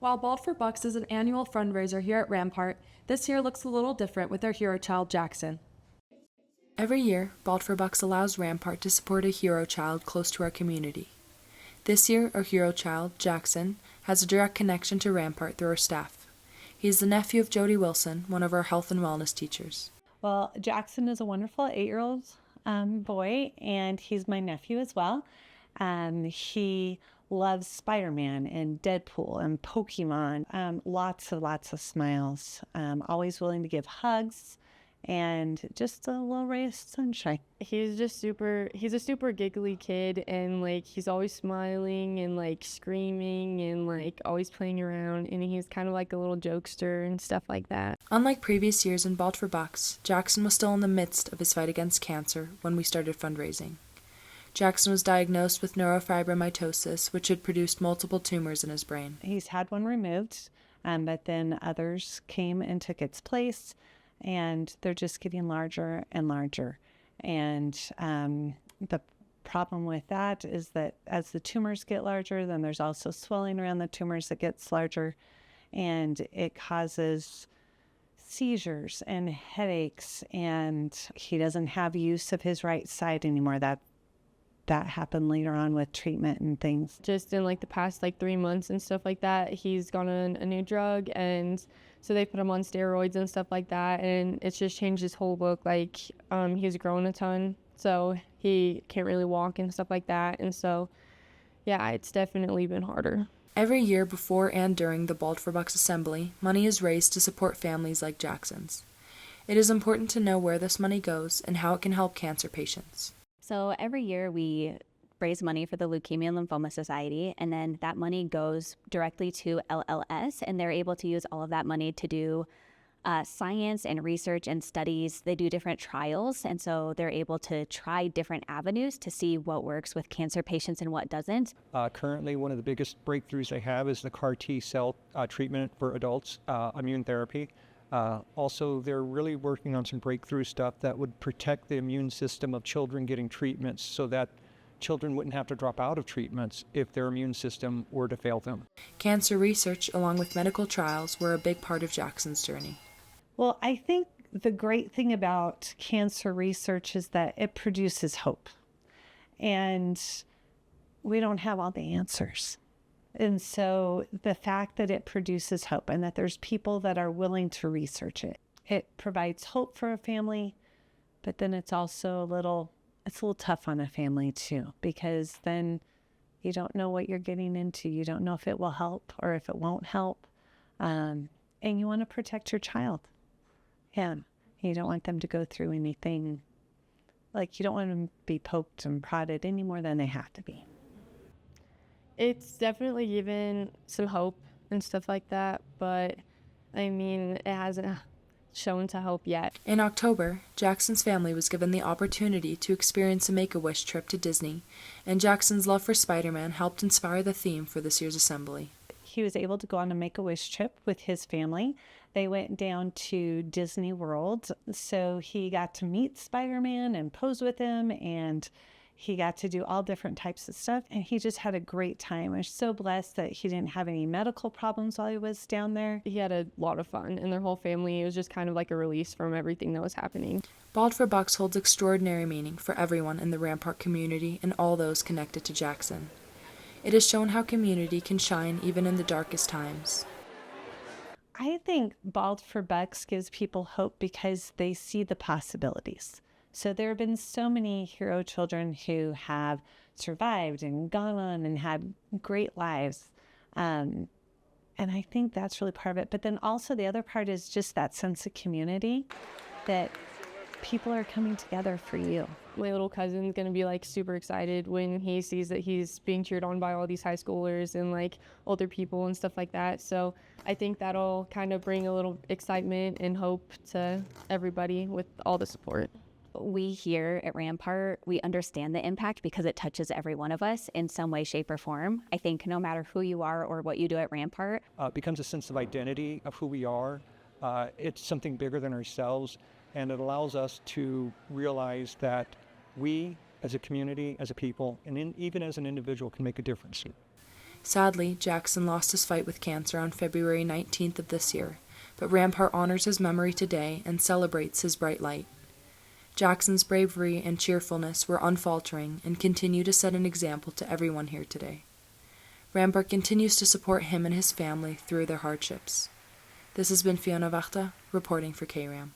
While Bald for Bucks is an annual fundraiser here at Rampart, this year looks a little different with our hero child, Jackson. Every year, Bald for Bucks allows Rampart to support a hero child close to our community. This year, our hero child, Jackson, has a direct connection to Rampart through our staff. He is the nephew of Jody Wilson, one of our health and wellness teachers. Well, Jackson is a wonderful 8-year-old boy, and he's my nephew as well. He loves Spider-Man and Deadpool and Pokemon. Lots of smiles. Always willing to give hugs and just a little ray of sunshine. He's a super giggly kid, and like he's always smiling and like screaming and like always playing around, and he's kind of like a little jokester and stuff like that. Unlike previous years in Bald for Bucks, Jackson was still in the midst of his fight against cancer when we started fundraising. Jackson was diagnosed with neurofibromatosis, which had produced multiple tumors in his brain. He's had one removed, but then others came and took its place, and they're just getting larger and larger. And the problem with that is that as the tumors get larger, then there's also swelling around the tumors that gets larger, and it causes seizures and headaches, and he doesn't have use of his right side anymore. That happened later on with treatment and things. Just in like the past 3 months and stuff like that, he's gone on a new drug, and so they put him on steroids and stuff like that, and it's just changed his whole look. He's grown a ton, so he can't really walk and stuff like that, and so yeah, it's definitely been harder. Every year before and during the Bald for Bucks assembly, money is raised to support families like Jackson's. It is important to know where this money goes and how it can help cancer patients. So every year we raise money for the Leukemia and Lymphoma Society, and then that money goes directly to LLS, and they're able to use all of that money to do science and research and studies. They do different trials, and so they're able to try different avenues to see what works with cancer patients and what doesn't. Currently, one of the biggest breakthroughs they have is the CAR T-cell treatment for adults, immune therapy. Also, they're really working on some breakthrough stuff that would protect the immune system of children getting treatments so that children wouldn't have to drop out of treatments if their immune system were to fail them. Cancer research, along with medical trials, were a big part of Jackson's journey. Well, I think the great thing about cancer research is that it produces hope. And we don't have all the answers. And so the fact that it produces hope and that there's people that are willing to research it, it provides hope for a family, but then it's also a little tough on a family too, because then you don't know what you're getting into. You don't know if it will help or if it won't help. And you want to protect your child. Yeah. You don't want them to go through anything, you don't want them to be poked and prodded any more than they have to be. It's definitely given some hope and stuff like that, but I mean, it hasn't shown to help yet. In October, Jackson's family was given the opportunity to experience a Make-A-Wish trip to Disney, and Jackson's love for Spider-Man helped inspire the theme for this year's assembly. He was able to go on a Make-A-Wish trip with his family. They went down to Disney World, so he got to meet Spider-Man and pose with him, and he got to do all different types of stuff, and he just had a great time. I was so blessed that he didn't have any medical problems while he was down there. He had a lot of fun, and their whole family, it was just kind of like a release from everything that was happening. Bald for Bucks holds extraordinary meaning for everyone in the Rampart community and all those connected to Jackson. It has shown how community can shine even in the darkest times. I think Bald for Bucks gives people hope because they see the possibilities. So there have been so many hero children who have survived and gone on and had great lives. And I think that's really part of it. But then also the other part is just that sense of community, that people are coming together for you. My little cousin's gonna be super excited when he sees that he's being cheered on by all these high schoolers and older people and stuff like that. So I think that'll kind of bring a little excitement and hope to everybody with all the support. We here at Rampart, we understand the impact because it touches every one of us in some way, shape, or form. I think no matter who you are or what you do at Rampart. It becomes a sense of identity of who we are. It's something bigger than ourselves, and it allows us to realize that we, as a community, as a people, and even as an individual, can make a difference. Sadly, Jackson lost his fight with cancer on February 19th of this year, but Rampart honors his memory today and celebrates his bright light. Jackson's bravery and cheerfulness were unfaltering and continue to set an example to everyone here today. Rampart continues to support him and his family through their hardships. This has been Fiona Wachter, reporting for KRAM.